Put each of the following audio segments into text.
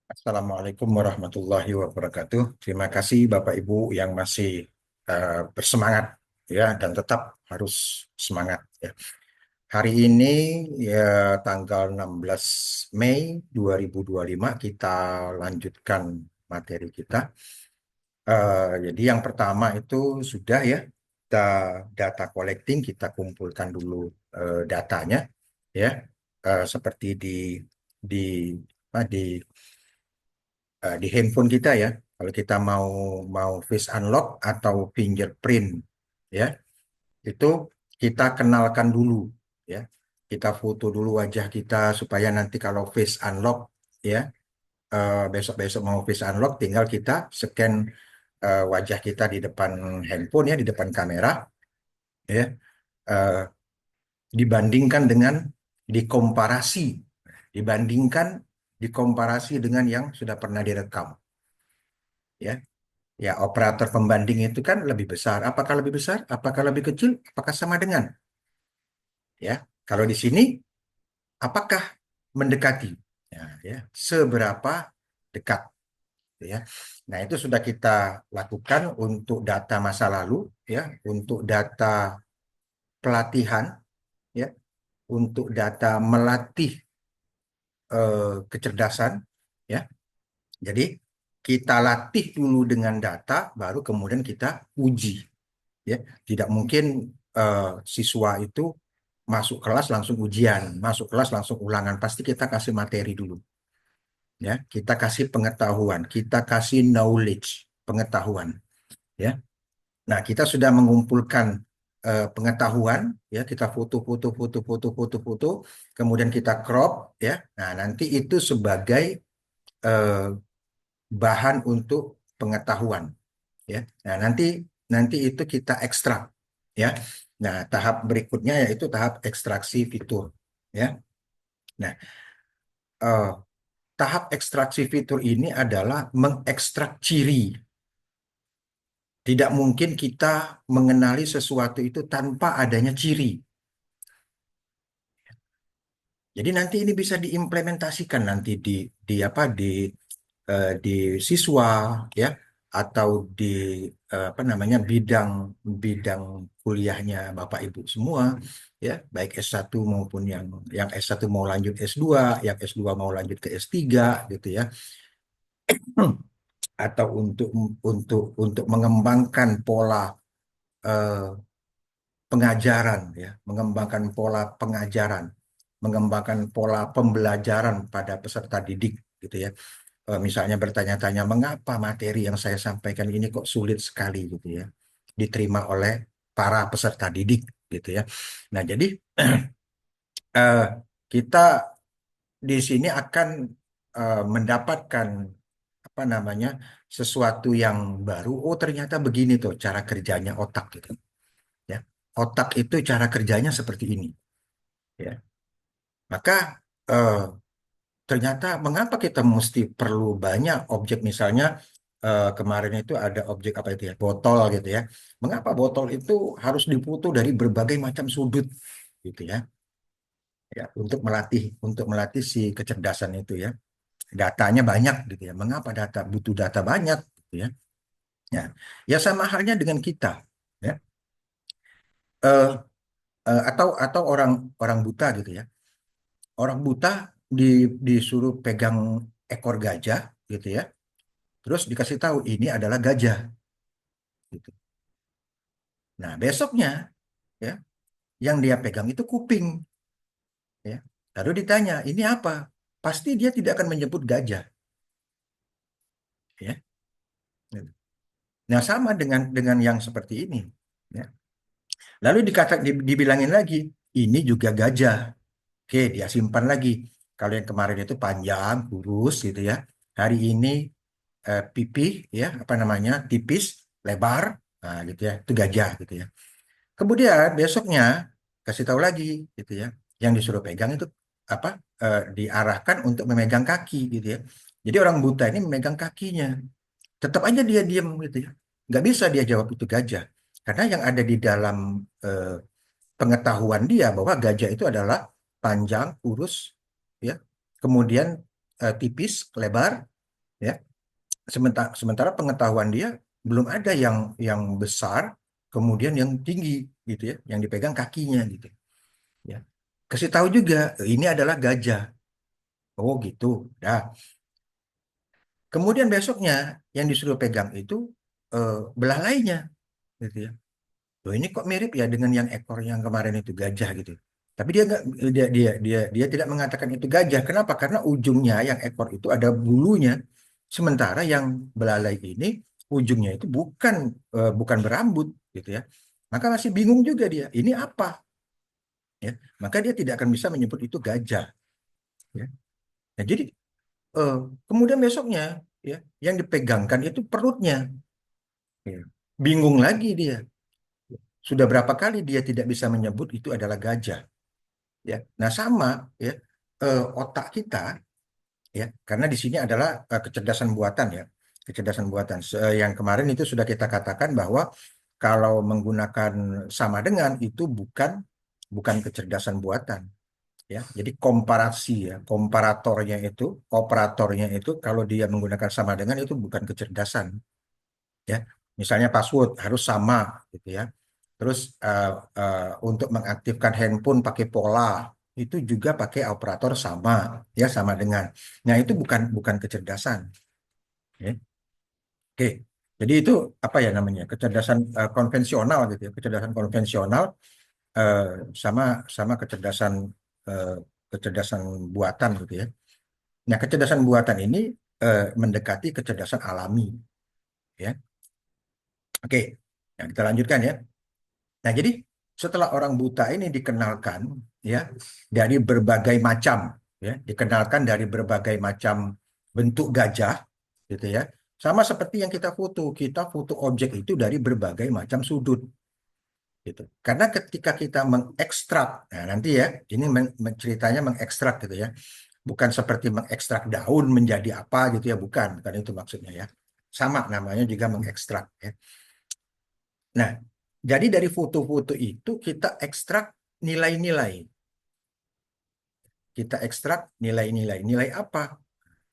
Assalamualaikum warahmatullahi wabarakatuh. Terima kasih Bapak Ibu yang masih bersemangat ya dan tetap harus semangat ya. Hari ini ya tanggal 16 Mei 2025 kita lanjutkan materi kita. Jadi yang pertama itu sudah ya kita data collecting, kita kumpulkan dulu datanya ya. Seperti di di handphone kita ya. Kalau kita mau mau face unlock atau fingerprint ya, itu kita kenalkan dulu ya. Kita foto dulu wajah kita supaya nanti kalau face unlock ya, besok-besok mau face unlock tinggal kita scan wajah kita di depan handphone ya, di depan kamera ya. eh, Dibandingkan dengan dikomparasi, dibandingkan dikomparasi dengan yang sudah pernah direkam ya. Ya, operator pembanding itu kan lebih besar. Apakah lebih besar? Apakah lebih kecil? Apakah sama dengan? Ya, kalau di sini, apakah mendekati? Ya, seberapa dekat? Ya, nah itu sudah kita lakukan untuk data masa lalu, ya, untuk data pelatihan, ya, untuk data melatih kecerdasan, ya. Jadi kita latih dulu dengan data, baru kemudian kita uji. Ya, tidak mungkin siswa itu masuk kelas langsung ujian, masuk kelas langsung ulangan. Pasti kita kasih materi dulu, ya. Kita kasih pengetahuan, kita kasih knowledge, pengetahuan, ya. Nah, kita sudah mengumpulkan pengetahuan, ya. Kita foto, kemudian kita crop, ya. Nah, nanti itu sebagai eh, bahan untuk pengetahuan, ya. Nah, nanti nanti itu kita ekstrak, ya. Nah, tahap berikutnya yaitu tahap ekstraksi fitur, ya. Nah, eh, tahap ekstraksi fitur ini adalah mengekstrak ciri. Tidak mungkin kita mengenali sesuatu itu tanpa adanya ciri. Jadi nanti ini bisa diimplementasikan nanti di apa di siswa ya atau di apa namanya bidang bidang kuliahnya Bapak Ibu semua ya baik S1 maupun yang S1 mau lanjut S2, yang S2 mau lanjut ke S3 gitu ya. Atau untuk mengembangkan pola eh, pengajaran ya, mengembangkan pola pengajaran, mengembangkan pola pembelajaran pada peserta didik gitu ya. Misalnya bertanya-tanya mengapa materi yang saya sampaikan ini kok sulit sekali gitu ya diterima oleh para peserta didik gitu ya. Nah, jadi eh, kita di sini akan mendapatkan apa namanya sesuatu yang baru. Oh, ternyata begini tuh cara kerjanya otak gitu ya. Otak itu cara kerjanya seperti ini ya. Maka eh, ternyata mengapa kita mesti perlu banyak objek misalnya kemarin itu ada objek apa itu ya botol gitu ya. Mengapa botol itu harus difoto dari berbagai macam sudut gitu ya. Ya, untuk melatih si kecerdasan itu ya. Datanya banyak gitu ya. Mengapa butuh data banyak gitu ya. Ya, ya sama halnya dengan kita ya. Eh, atau orang orang buta gitu ya. Orang buta disuruh pegang ekor gajah gitu ya. Terus dikasih tahu ini adalah gajah gitu. Nah, besoknya ya yang dia pegang itu kuping ya. Lalu ditanya, "Ini apa?" Pasti dia tidak akan menyebut gajah ya. Nah, sama dengan yang seperti ini ya. Lalu dibilangin lagi, "Ini juga gajah." Oke, dia simpan lagi. Kalau yang kemarin itu panjang, kurus gitu ya. Hari ini pipih ya, apa namanya? Tipis, lebar, nah gitu ya. Itu gajah gitu ya. Kemudian besoknya kasih tahu lagi gitu ya. Yang disuruh pegang itu apa? Diarahkan untuk memegang kaki gitu ya. Jadi orang buta ini memegang kakinya. Tetap aja dia diam gitu ya. Nggak bisa dia jawab itu gajah. Karena yang ada di dalam eh, pengetahuan dia bahwa gajah itu adalah panjang, kurus, ya, kemudian tipis, lebar. ya. Sementara pengetahuan dia belum ada yang besar, kemudian yang tinggi gitu ya, yang dipegang kakinya gitu ya. Kasih tahu juga ini adalah gajah. Oh gitu. Nah, kemudian besoknya yang disuruh pegang itu belalainya gitu ya. Loh, ini kok mirip ya dengan yang ekor yang kemarin itu gajah gitu. Tapi dia nggak dia tidak mengatakan itu gajah. Kenapa? Karena ujungnya yang ekor itu ada bulunya. Sementara yang belalai ini ujungnya itu bukan berambut gitu ya. Maka masih bingung juga dia. Ini apa? Ya. Maka dia tidak akan bisa menyebut itu gajah. Ya. Nah, jadi eh, kemudian besoknya ya yang dipegangkan itu perutnya. Ya. Bingung lagi dia. Sudah berapa kali dia tidak bisa menyebut itu adalah gajah. Ya. Nah, sama ya otak kita ya karena di sini adalah kecerdasan buatan ya. Kecerdasan buatan. Yang kemarin itu sudah kita katakan bahwa kalau menggunakan sama dengan itu bukan kecerdasan buatan ya. Jadi komparasi ya, operatornya itu kalau dia menggunakan sama dengan itu bukan kecerdasan ya. Misalnya password harus sama gitu ya. Terus untuk mengaktifkan handphone pakai pola itu juga pakai operator sama ya sama dengan. Nah itu bukan kecerdasan. Ya. Oke, jadi itu apa ya namanya kecerdasan konvensional gitu ya. Kecerdasan konvensional eh, sama sama eh, kecerdasan buatan gitu ya. Nah kecerdasan buatan ini mendekati kecerdasan alami ya. Oke, nah, kita lanjutkan ya. Nah, jadi setelah orang buta ini dikenalkan ya dari berbagai macam dikenalkan dari berbagai macam bentuk gajah gitu ya. Sama seperti yang kita foto objek itu dari berbagai macam sudut gitu. Karena ketika kita mengekstrak, nah nanti ya, ini ceritanya mengekstrak gitu ya. Bukan seperti mengekstrak daun menjadi apa gitu ya, bukan itu maksudnya ya. Sama namanya juga mengekstrak ya. Nah, jadi dari foto-foto itu kita ekstrak nilai-nilai. Kita ekstrak nilai-nilai. Nilai apa?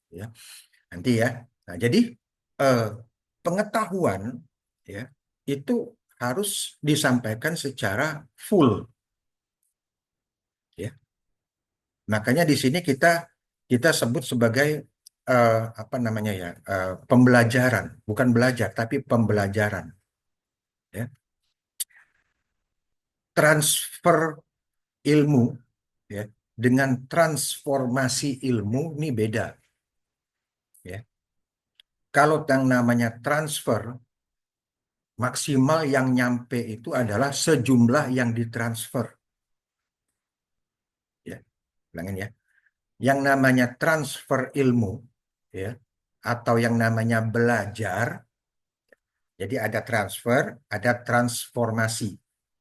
Ya, nanti ya. Nah, jadi eh, pengetahuan ya itu harus disampaikan secara full ya. Makanya di sini kita sebut sebagai apa namanya ya? Pembelajaran, bukan belajar tapi pembelajaran ya. Transfer ilmu ya dengan transformasi ilmu ini beda ya. Kalau yang namanya transfer maksimal yang nyampe itu adalah sejumlah yang ditransfer ya. Ulangin ya. Yang namanya transfer ilmu ya atau yang namanya belajar jadi ada transfer, ada transformasi,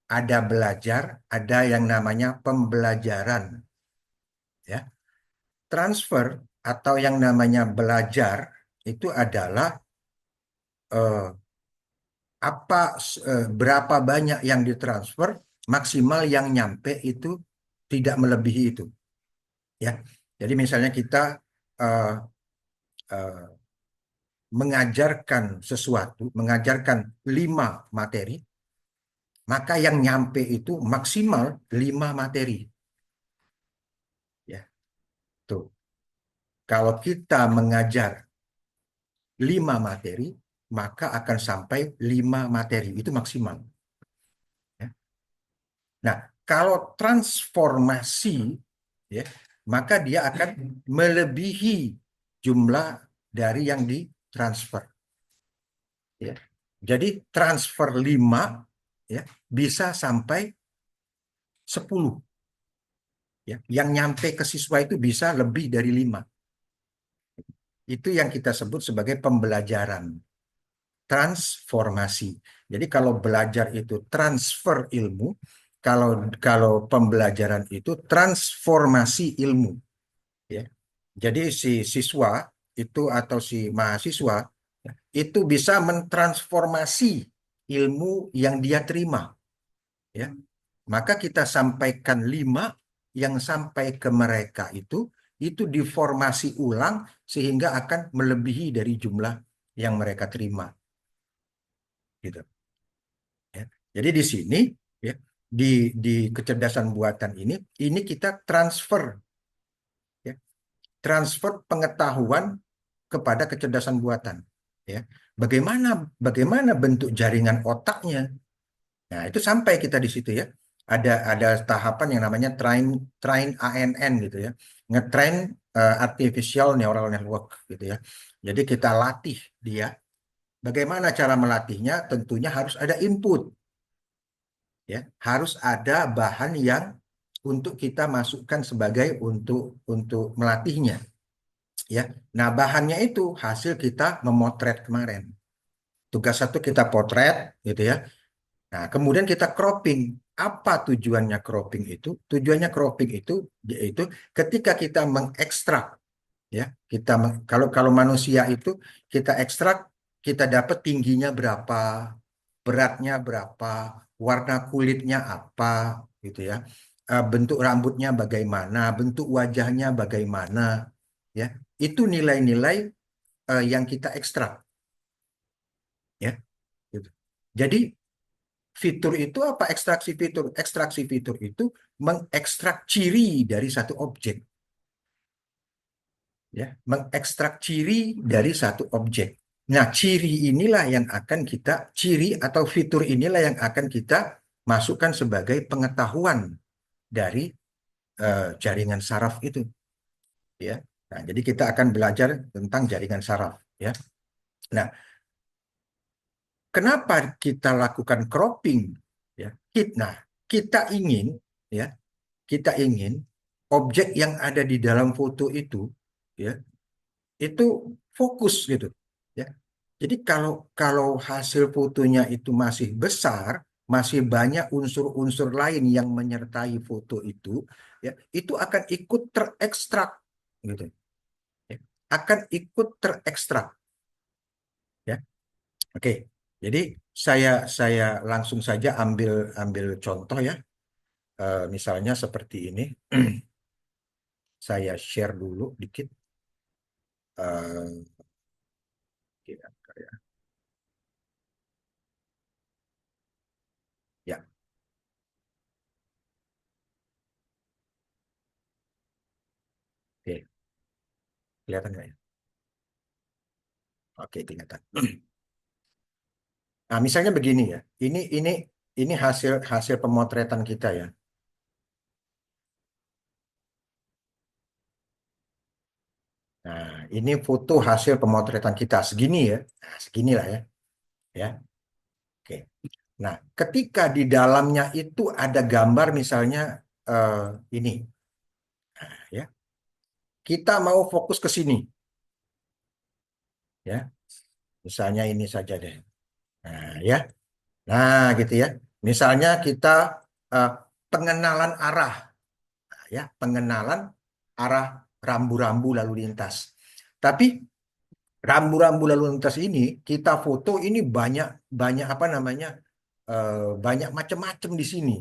ada belajar, ada yang namanya pembelajaran ya. Transfer atau yang namanya belajar itu adalah eh, berapa banyak yang ditransfer, maksimal yang nyampe itu tidak melebihi itu ya. Jadi misalnya kita eh, eh, mengajarkan sesuatu, mengajarkan 5 materi, maka yang nyampe itu maksimal 5 materi ya. Tuh. Kalau kita mengajar 5 materi, maka akan sampai 5 materi. Itu maksimal. Ya. Nah, kalau transformasi, ya, maka dia akan melebihi jumlah dari yang ditransfer. Ya. Jadi transfer 5 ya, bisa sampai 10. Ya. Yang nyampe ke siswa itu bisa lebih dari 5. Itu yang kita sebut sebagai pembelajaran. Transformasi. Jadi kalau belajar itu transfer ilmu, kalau kalau pembelajaran itu transformasi ilmu, ya. Jadi si siswa itu atau si mahasiswa ya, itu bisa mentransformasi ilmu yang dia terima, ya. Maka kita sampaikan 5 yang sampai ke mereka itu itu diformasi ulang sehingga akan melebihi dari jumlah yang mereka terima gitu ya. Jadi di sini ya di kecerdasan buatan ini kita transfer ya, transfer pengetahuan kepada kecerdasan buatan ya. Bagaimana bentuk jaringan otaknya. Nah, itu sampai kita di situ ya. Ada tahapan yang namanya train train ANN gitu ya. Ngetrain artificial neural network gitu ya. Jadi kita latih dia. Bagaimana cara melatihnya? Tentunya harus ada input ya. Harus ada bahan yang untuk kita masukkan sebagai untuk melatihnya ya. Nah, bahannya itu hasil kita memotret kemarin. Tugas satu kita potret gitu ya. Nah, kemudian kita cropping. Apa tujuannya cropping itu? Tujuannya cropping itu yaitu ketika kita mengekstrak ya, kalau kalau manusia itu kita ekstrak, kita dapat tingginya berapa, beratnya berapa, warna kulitnya apa gitu ya. Bentuk rambutnya bagaimana, bentuk wajahnya bagaimana ya. Itu nilai-nilai yang kita ekstrak ya gitu. Jadi fitur itu apa ekstraksi fitur? Ekstraksi fitur itu mengekstrak ciri dari satu objek, ya, mengekstrak ciri dari satu objek. Nah, ciri atau fitur inilah yang akan kita masukkan sebagai pengetahuan dari jaringan saraf itu, ya. Nah, jadi kita akan belajar tentang jaringan saraf, ya. Nah, kenapa kita lakukan cropping, ya? Nah, kita ingin, ya, kita ingin objek yang ada di dalam foto ya, itu fokus gitu. Ya. Jadi kalau kalau hasil fotonya itu masih besar, masih banyak unsur-unsur lain yang menyertai foto ya, itu akan ikut terekstrak, gitu. Ya. Akan ikut terekstrak, ya. Oke. Jadi saya langsung saja ambil ambil contoh ya. Misalnya seperti ini. Saya share dulu dikit. Eh, ya, ya, oke. Kelihatan nggak ya? Oke, kelihatan. Nah, misalnya begini ya. Ini hasil hasil pemotretan kita ya. Nah, ini foto hasil pemotretan kita segini ya. Nah, seginilah ya. Ya. Oke. Nah, ketika di dalamnya itu ada gambar misalnya eh, ini ya. Kita mau fokus ke sini ya. Misalnya ini saja deh. Nah, ya. Nah, gitu ya. Misalnya kita eh, pengenalan arah ya, pengenalan arah rambu-rambu lalu lintas. Tapi rambu-rambu lalu lintas ini kita foto ini banyak banyak apa namanya banyak macam-macam di sini,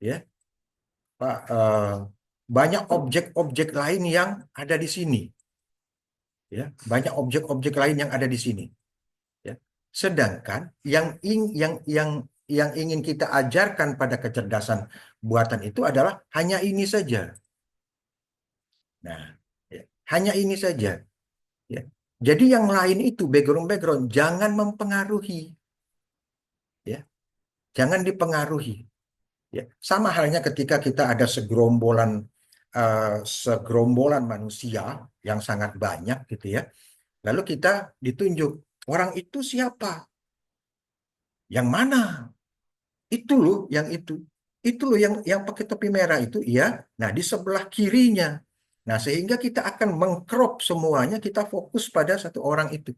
ya, Pak. Banyak objek-objek lain yang ada di sini, ya, banyak objek-objek lain yang ada di sini, ya. Sedangkan yang ingin kita ajarkan pada kecerdasan buatan itu adalah hanya ini saja. Nah, ya, hanya ini saja. Ya. Jadi yang lain itu background-background jangan mempengaruhi, ya, jangan dipengaruhi. Ya. Sama halnya ketika kita ada segerombolan manusia yang sangat banyak gitu ya. Lalu kita ditunjuk orang itu siapa? Yang mana? Itu loh, yang itu. Itu loh yang pakai topi merah itu, iya. Nah, di sebelah kirinya. Nah, sehingga kita akan mengcrop semuanya, kita fokus pada satu orang itu.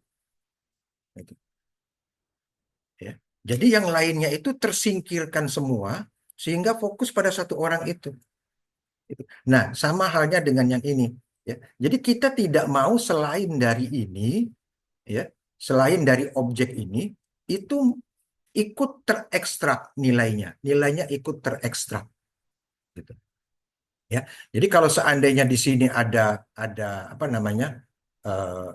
Gitu. Ya. Jadi yang lainnya itu tersingkirkan semua sehingga fokus pada satu orang itu. Gitu. Nah, sama halnya dengan yang ini. Ya. Jadi kita tidak mau selain dari ini, ya, selain dari objek ini, itu ikut terekstrak nilainya. Nilainya ikut terekstrak. Gitu. Ya. Jadi kalau seandainya di sini ada apa namanya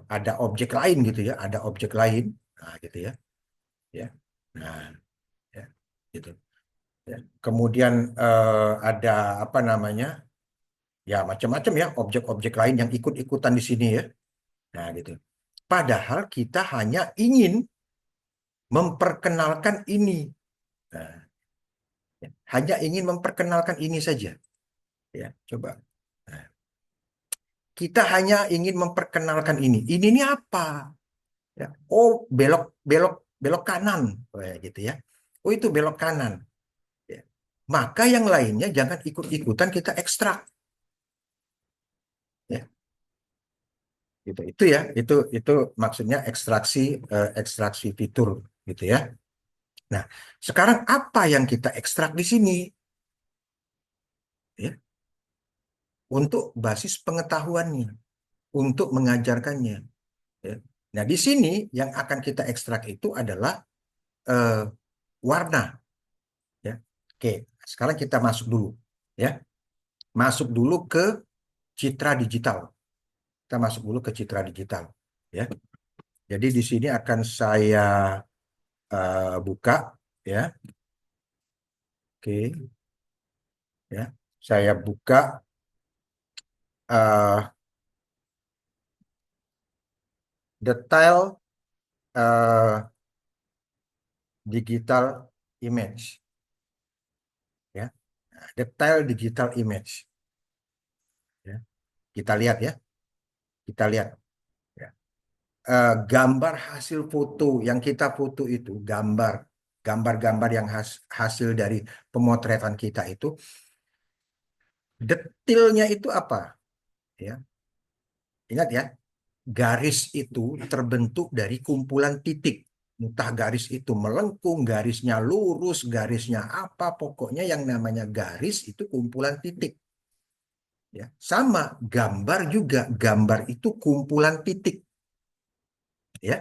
ada objek lain gitu ya, ada objek lain, nah gitu ya, ya. Nah, ya, gitu. Ya. Kemudian ada apa namanya, ya macam-macam ya objek-objek lain yang ikut-ikutan di sini ya. Nah gitu. Padahal kita hanya ingin memperkenalkan ini. Nah, ya. Hanya ingin memperkenalkan ini saja. Ya, coba. Nah, kita hanya ingin memperkenalkan ini. Ini apa? Ya. Oh, belok belok belok kanan. Oh, ya, gitu ya. Oh, itu belok kanan. Ya. Maka yang lainnya jangan ikut-ikutan kita ekstrak. Ya, gitu. Itu ya, itu maksudnya ekstraksi fitur gitu ya. Nah, sekarang apa yang kita ekstrak di sini? Ya, untuk basis pengetahuannya, untuk mengajarkannya. Ya. Nah, di sini yang akan kita ekstrak itu adalah eh, warna. Ya. Oke, sekarang kita masuk dulu. Ya, masuk dulu ke citra digital. Kita masuk dulu ke citra digital. Ya, jadi di sini akan saya buka. Ya, oke. Ya, saya buka eh, detail eh, digital image. Ya, detail digital image. Ya, kita lihat ya, kita lihat. Ya. Gambar hasil foto yang kita foto itu gambar-gambar yang hasil dari pemotretan kita itu detailnya itu apa ya, ingat ya, garis itu terbentuk dari kumpulan titik, entah garis itu melengkung, garisnya lurus, garisnya apa, pokoknya yang namanya garis itu kumpulan titik ya. Sama gambar juga, gambar itu kumpulan titik ya.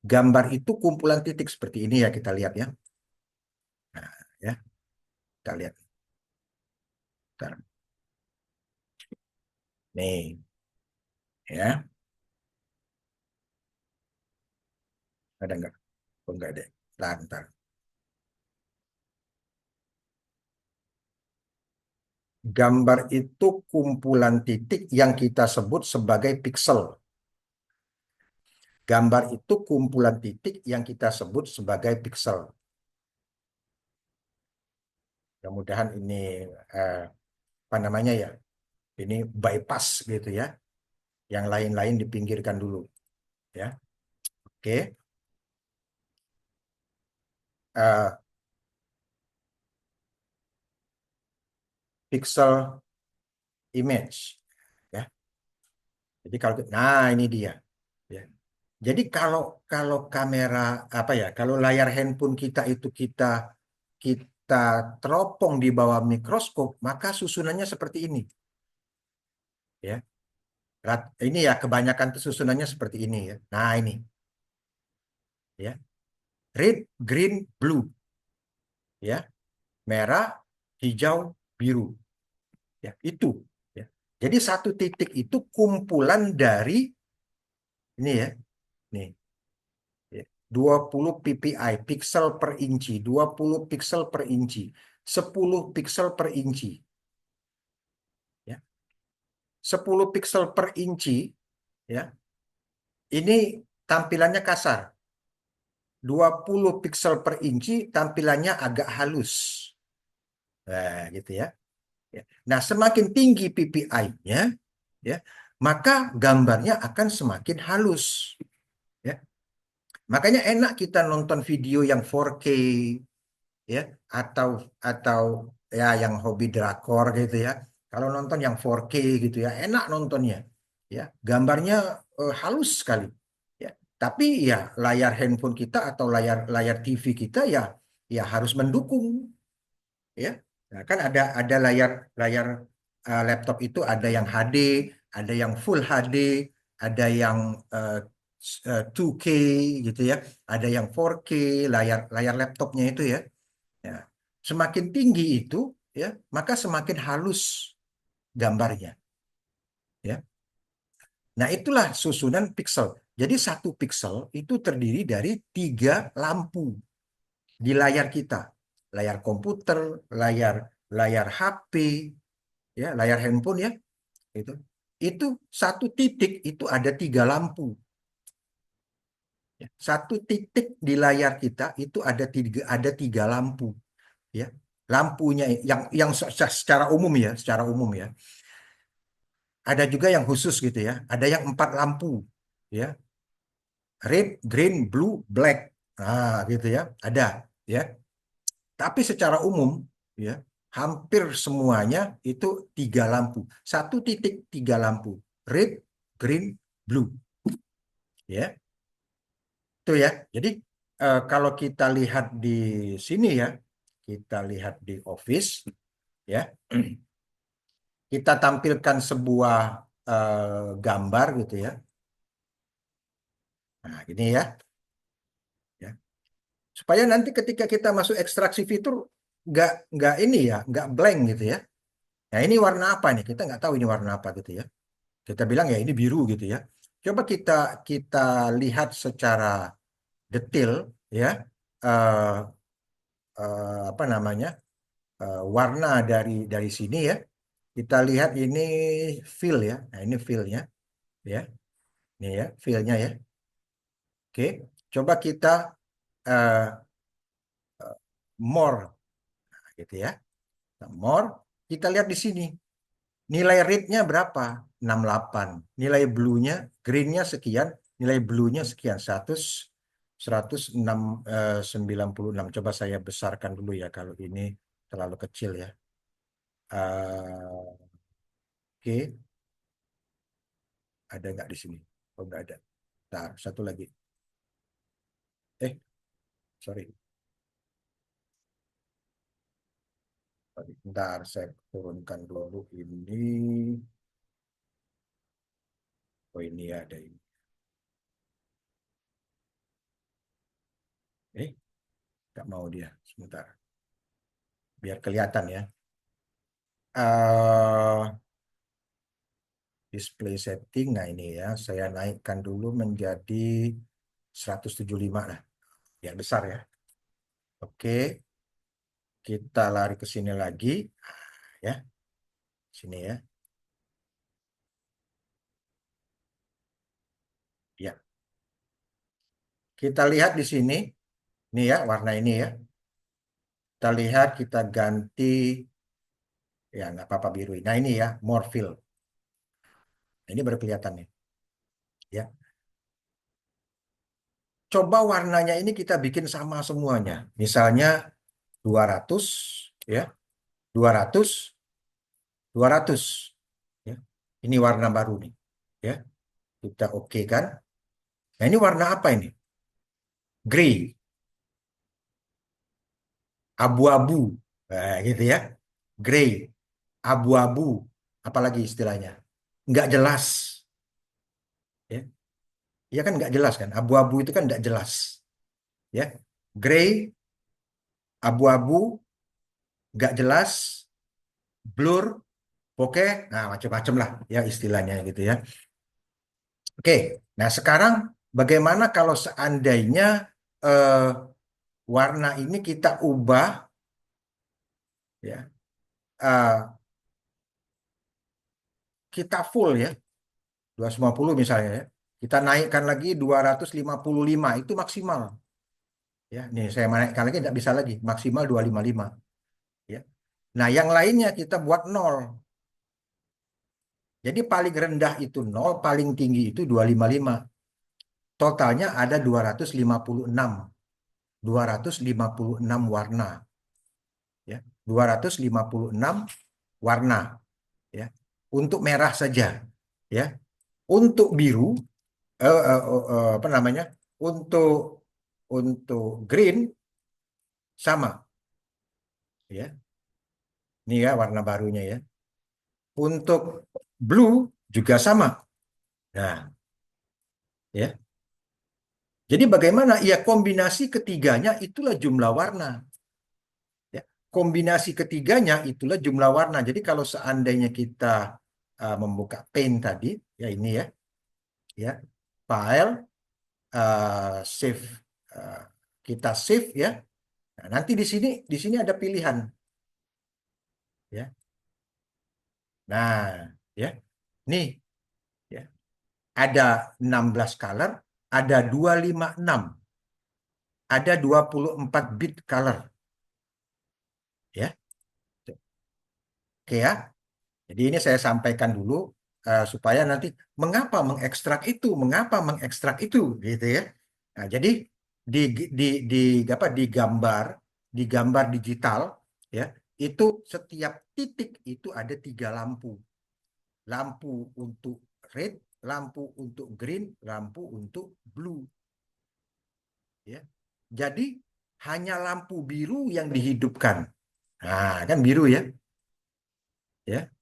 Gambar itu kumpulan titik seperti ini ya, kita lihat ya. Nah, ya, kita lihat. Bentar. Nih, ya. Ada nggak? Oh, nggak ada. Lantar. Gambar itu kumpulan titik yang kita sebut sebagai piksel. Gambar itu kumpulan titik yang kita sebut sebagai piksel. Mudah-mudahan ini eh, apa namanya ya? Ini bypass gitu ya. Yang lain-lain dipinggirkan dulu, ya. Oke. Eh, Pixel image, ya. Jadi kalau nah ini dia, ya. Jadi kalau kalau kamera apa ya? Kalau layar handphone kita itu kita teropong di bawah mikroskop, maka susunannya seperti ini, ya. Ini ya kebanyakan tuh susunannya seperti ini ya. Nah ini, ya. Red, green, blue, ya. Merah, hijau, biru, ya. Itu, ya. Jadi satu titik itu kumpulan dari ini ya. Nih, ya. 20 ppi, pixel per inci, 20 pixel per inci, 10 pixel per inci, ya. 10 pixel per inci, ya. Ini tampilannya kasar. 20 pixel per inci tampilannya agak halus. Nah, gitu ya. Ya. Nah, semakin tinggi PPI-nya, ya, maka gambarnya akan semakin halus. Ya. Makanya enak kita nonton video yang 4K, ya, atau atau ya yang hobi drakor gitu ya. Kalau nonton yang 4K gitu ya, enak nontonnya. Ya, gambarnya halus sekali. Ya. Tapi ya layar handphone kita atau layar layar TV kita ya ya harus mendukung, ya. Nah, kan ada layar layar laptop itu ada yang HD, ada yang full HD, ada yang eh, 2K gitu ya, ada yang 4K layar layar laptopnya itu ya. Ya. Semakin tinggi itu ya, maka semakin halus. gambarnya. Ya. Nah, itulah susunan pixel. Jadi satu pixel itu terdiri dari 3 lampu di layar kita. Layar komputer, layar layar HP, ya, layar handphone ya, itu. Itu satu titik itu ada 3 lampu. Ya. Satu titik di layar kita itu ada tiga lampu. Ya, lampunya secara umum ya, secara umum ya. Ada juga yang khusus gitu ya. Ada yang 4 lampu, ya, red, green, blue, black. Nah, gitu ya. Ada, ya. Tapi secara umum, ya, hampir semuanya itu 3 lampu. Satu titik 3 lampu. Red, green, blue. Ya, itu ya. Jadi kalau kita lihat di sini ya, kita lihat di Office, ya, kita tampilkan sebuah gambar gitu ya. Nah, ini ya. Ya. Supaya nanti ketika kita masuk ekstraksi fitur nggak ini ya, nggak blank gitu ya. Nah, ini warna apa nih? Kita nggak tahu ini warna apa gitu ya. Kita bilang ya ini biru gitu ya. Coba kita kita lihat secara detail ya, eh, apa namanya, warna dari sini ya. Kita lihat ini fill ya. Nah, ini fillnya ya. Ini ya fillnya ya. Oke, coba kita eh, more gitu ya. Nah, more, kita lihat di sini. Nilai rate-nya berapa? 68. Nilai blue-nya, green-nya sekian, nilai blue-nya sekian. 196. Coba saya besarkan dulu ya kalau ini terlalu kecil ya. Oke, ada nggak di sini? Oh, nggak ada. Bentar, satu lagi. Sorry. Bentar, saya turunkan dulu ini. Oh, ini ada ini. Nggak mau dia. Sebentar. Biar kelihatan ya. eh Display setting. Nah, ini ya. Saya naikkan dulu menjadi 175 lah. Biar besar ya. Oke. Kita lari ke sini lagi. Ya. Sini ya. Ya. Kita lihat di sini. Ini ya. Warna ini ya. Kita lihat. Kita ganti. Ya, nggak apa-apa biru. Nah, ini ya. More fill. Nah, ini baru kelihatan nih. Ya. Coba warnanya ini kita bikin sama semuanya. Misalnya 200 ya. 200, 200 ya. Ini warna baru nih. Ya, kita oke kan? Nah, ini warna apa ini? Grey, abu-abu. Nah, gitu ya. Grey, abu-abu. Apalagi istilahnya? Nggak jelas. Ya, ya kan nggak jelas kan? Abu-abu itu kan nggak jelas. Ya, grey, abu-abu, nggak jelas, blur, oke. Nah, macam-macam lah ya istilahnya gitu ya. Oke, nah sekarang bagaimana kalau seandainya eh, warna ini kita ubah ya, eh, kita full ya, 250 misalnya ya, kita naikkan lagi 255 itu maksimal ya. Nih saya naikkan lagi tidak bisa lagi, maksimal 255 ya. Nah, yang lainnya kita buat nol. Jadi paling rendah itu nol, paling tinggi itu 255. Totalnya ada 256. 256 warna ya. 256 warna ya. Untuk merah saja ya. Untuk biru apa namanya? Untuk green sama ya. Ini ya warna barunya ya. Untuk blue juga sama. Nah, ya. Jadi bagaimana? Ya kombinasi ketiganya itulah jumlah warna. Ya. kombinasi ketiganya itulah jumlah warna. Jadi kalau seandainya kita membuka paint tadi, ya ini ya, file, save, eh, kita save ya. Nah, nanti di sini ada pilihan ya. Nah, ya. Nih ya. Ada 16 color, ada 256, ada 24 bit color ya. Oke ya. Jadi ini saya sampaikan dulu supaya nanti mengapa mengekstrak itu gitu ya. Nah, jadi di di di di gambar digital ya, itu setiap titik itu ada 3 lampu. Lampu untuk red, lampu untuk green, lampu untuk blue ya. Jadi hanya lampu biru yang dihidupkan. Nah, kan biru ya. Ya.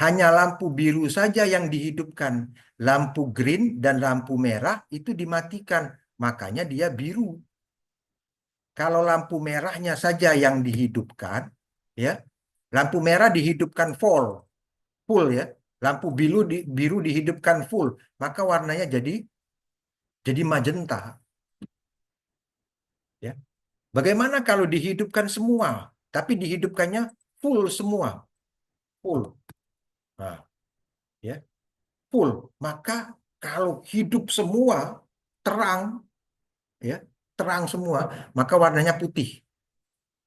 Hanya lampu biru saja yang dihidupkan. Lampu green dan lampu merah itu dimatikan. Makanya dia biru. Kalau lampu merahnya saja yang dihidupkan, ya, lampu merah dihidupkan full ya. Lampu biru dihidupkan full, maka warnanya jadi magenta, ya. Bagaimana kalau dihidupkan semua, tapi dihidupkannya full semua, full. Nah, ya, full. Maka kalau hidup semua, terang, ya, terang semua, maka warnanya putih.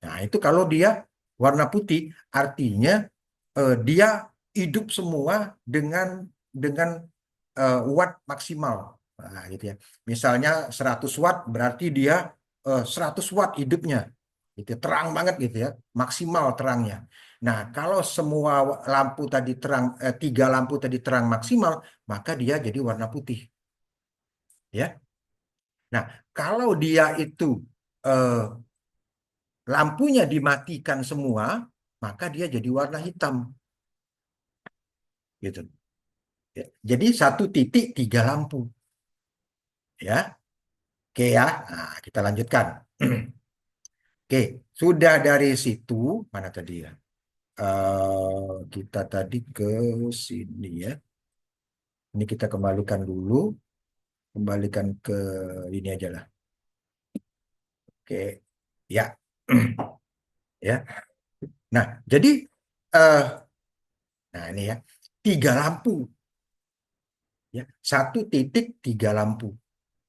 Nah, itu kalau dia warna putih, artinya dia hidup semua dengan watt maksimal. Nah, gitu ya. Misalnya 100 watt berarti dia 100 watt hidupnya. Gitu, terang banget gitu ya, maksimal terangnya. Nah, kalau semua lampu tadi terang, 3 lampu tadi terang maksimal, maka dia jadi warna putih. Ya. Nah, kalau dia itu eh, lampunya dimatikan semua, maka dia jadi warna hitam. Gitu. Ya. Jadi 1 titik 3 lampu. Ya, oke ya. Nah, kita lanjutkan. Oke, sudah dari situ mana tadi ya? Kita tadi ke sini ya. Ini kita kembalikan dulu, kembalikan ke ini aja lah. Oke, ya, ya. Nah, jadi eh nah ini ya, 3 lampu, ya, 1 titik 3 lampu.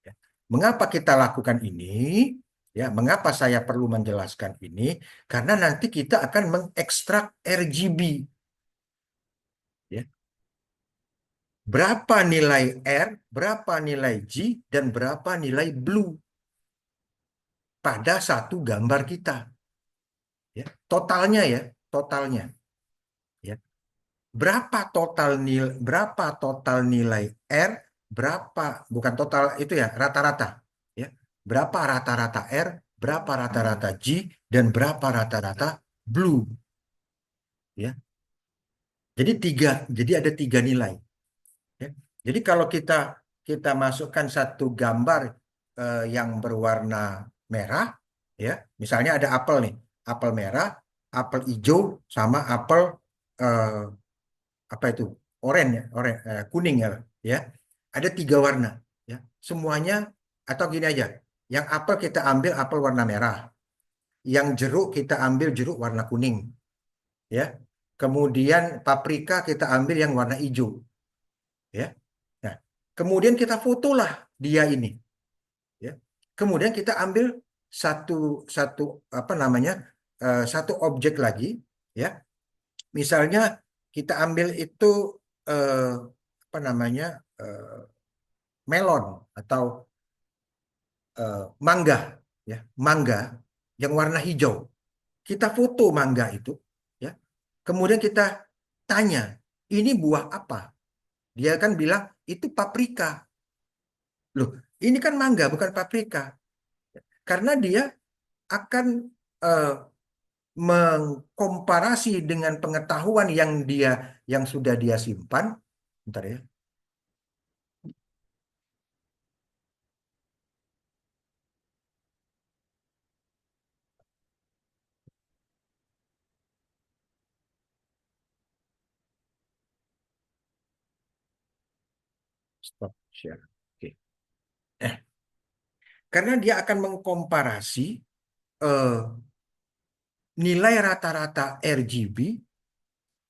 Ya. Mengapa kita lakukan ini? Ya, mengapa saya perlu menjelaskan ini? Karena nanti kita akan mengekstrak RGB. Ya. Berapa nilai R, berapa nilai G, dan berapa nilai blue pada satu gambar kita. Ya. Totalnya ya, totalnya. Ya. Berapa total nilai R, berapa bukan total itu ya, rata-rata. Ya. Berapa rata-rata R, berapa rata-rata G, dan berapa rata-rata blue. Ya. Jadi ada 3 nilai. Ya. Jadi kalau kita kita masukkan satu gambar yang berwarna merah, ya, misalnya ada apel nih, apel merah, apel hijau, sama apel eh, apa itu, oranye, kuning ya, ya, ada 3 warna, ya, semuanya, atau gini aja, yang apel kita ambil apel warna merah, yang jeruk kita ambil jeruk warna kuning, ya, kemudian paprika kita ambil yang warna hijau, ya. Nah, kemudian kita fotolah dia ini, ya. Kemudian kita ambil satu satu apa namanya, satu objek lagi, ya. Misalnya kita ambil itu eh, apa namanya, eh, melon atau mangga, ya, mangga yang warna hijau. Kita foto mangga itu, ya. Kemudian kita tanya, ini buah apa? Dia kan bilang itu paprika. Loh, ini kan mangga bukan paprika. Karena dia akan eh, mengkomparasi dengan pengetahuan yang sudah dia simpan. Bentar ya. Stop share. Oke. Eh, karena dia akan mengkomparasi eh, nilai rata-rata RGB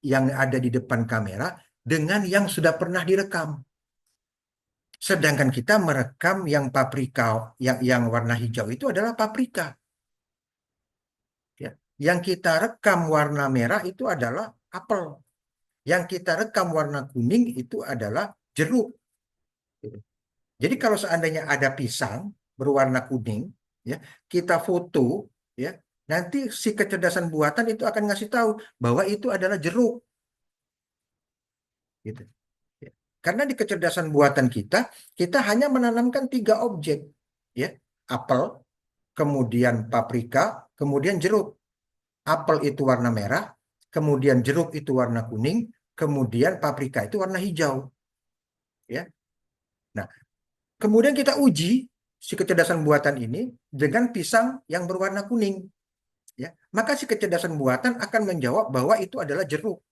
yang ada di depan kamera dengan yang sudah pernah direkam. Sedangkan kita merekam yang paprika, yang warna hijau itu adalah paprika. Ya. Yang kita rekam warna merah itu adalah apel. Yang kita rekam warna kuning itu adalah jeruk. Gitu. Jadi kalau seandainya ada pisang berwarna kuning, ya kita foto, ya nanti si kecerdasan buatan itu akan ngasih tahu bahwa itu adalah jeruk. Gitu. Ya. Karena di kecerdasan buatan kita hanya menanamkan 3 objek, ya, apel, kemudian paprika, kemudian jeruk. Apel itu warna merah, kemudian jeruk itu warna kuning, kemudian paprika itu warna hijau, ya. Nah, kemudian kita uji si kecerdasan buatan ini dengan pisang yang berwarna kuning, ya. Maka si kecerdasan buatan akan menjawab bahwa itu adalah jeruk.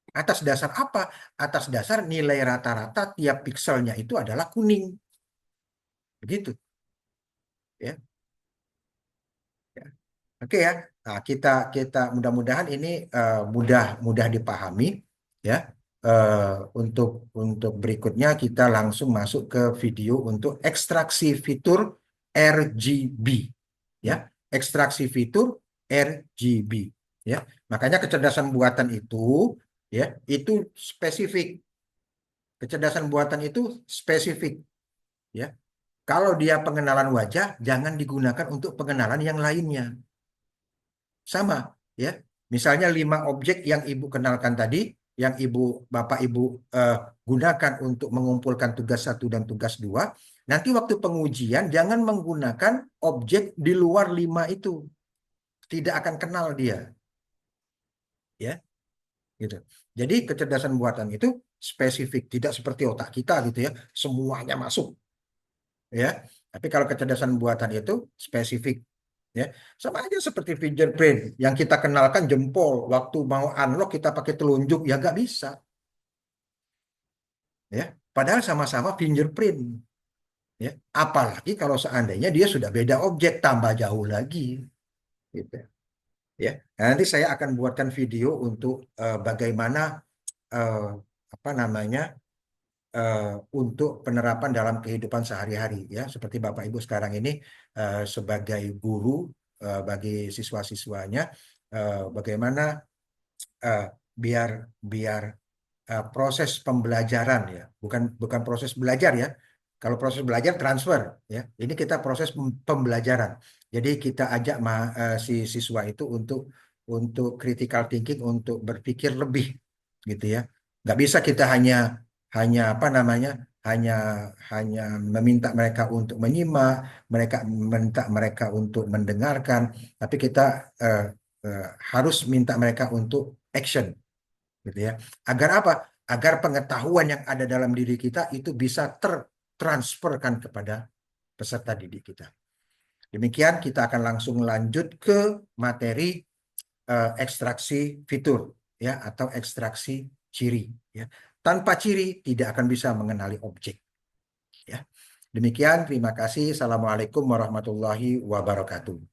Atas dasar apa? Atas dasar nilai rata-rata tiap pikselnya itu adalah kuning. Begitu, ya. Ya. Oke ya. Nah, kita kita mudah-mudahan ini mudah mudah dipahami, ya. Eh, untuk berikutnya kita langsung masuk ke video untuk ekstraksi fitur RGB, ya. Ekstraksi fitur RGB, ya. Makanya kecerdasan buatan itu, ya, itu spesifik. Kecerdasan buatan itu spesifik, ya. Kalau dia pengenalan wajah, jangan digunakan untuk pengenalan yang lainnya. Sama, ya. Misalnya 5 objek yang Ibu kenalkan tadi, yang Bapak Ibu eh, gunakan untuk mengumpulkan tugas 1 dan tugas 2. Nanti waktu pengujian jangan menggunakan objek di luar 5 itu. Tidak akan kenal dia, ya, gitu. Jadi kecerdasan buatan itu spesifik, tidak seperti otak kita gitu ya, semuanya masuk, ya. Tapi kalau kecerdasan buatan itu spesifik, ya, sama aja seperti fingerprint yang kita kenalkan jempol, waktu mau unlock kita pakai telunjuk ya nggak bisa, ya, padahal sama-sama fingerprint, ya, apalagi kalau seandainya dia sudah beda objek tambah jauh lagi, gitu, ya. Nah, nanti saya akan buatkan video untuk bagaimana eh, apa namanya eh, untuk penerapan dalam kehidupan sehari-hari, ya, seperti Bapak Ibu sekarang ini sebagai guru bagi siswa-siswanya, bagaimana eh, biar biar proses pembelajaran, ya, bukan bukan proses belajar, ya. Kalau proses belajar transfer, ya. Ini kita proses pembelajaran. Jadi kita ajak si siswa itu untuk critical thinking, untuk berpikir lebih, gitu ya. Nggak bisa kita hanya hanya apa namanya hanya hanya meminta mereka untuk menyimak, mereka meminta mereka untuk mendengarkan, tapi kita eh, harus minta mereka untuk action, gitu ya. Agar apa? Agar pengetahuan yang ada dalam diri kita itu bisa tertransferkan kepada peserta didik kita. Demikian kita akan langsung lanjut ke materi ekstraksi fitur, ya, atau ekstraksi ciri, ya. Tanpa ciri tidak akan bisa mengenali objek, ya. Demikian, terima kasih. Assalamualaikum warahmatullahi wabarakatuh.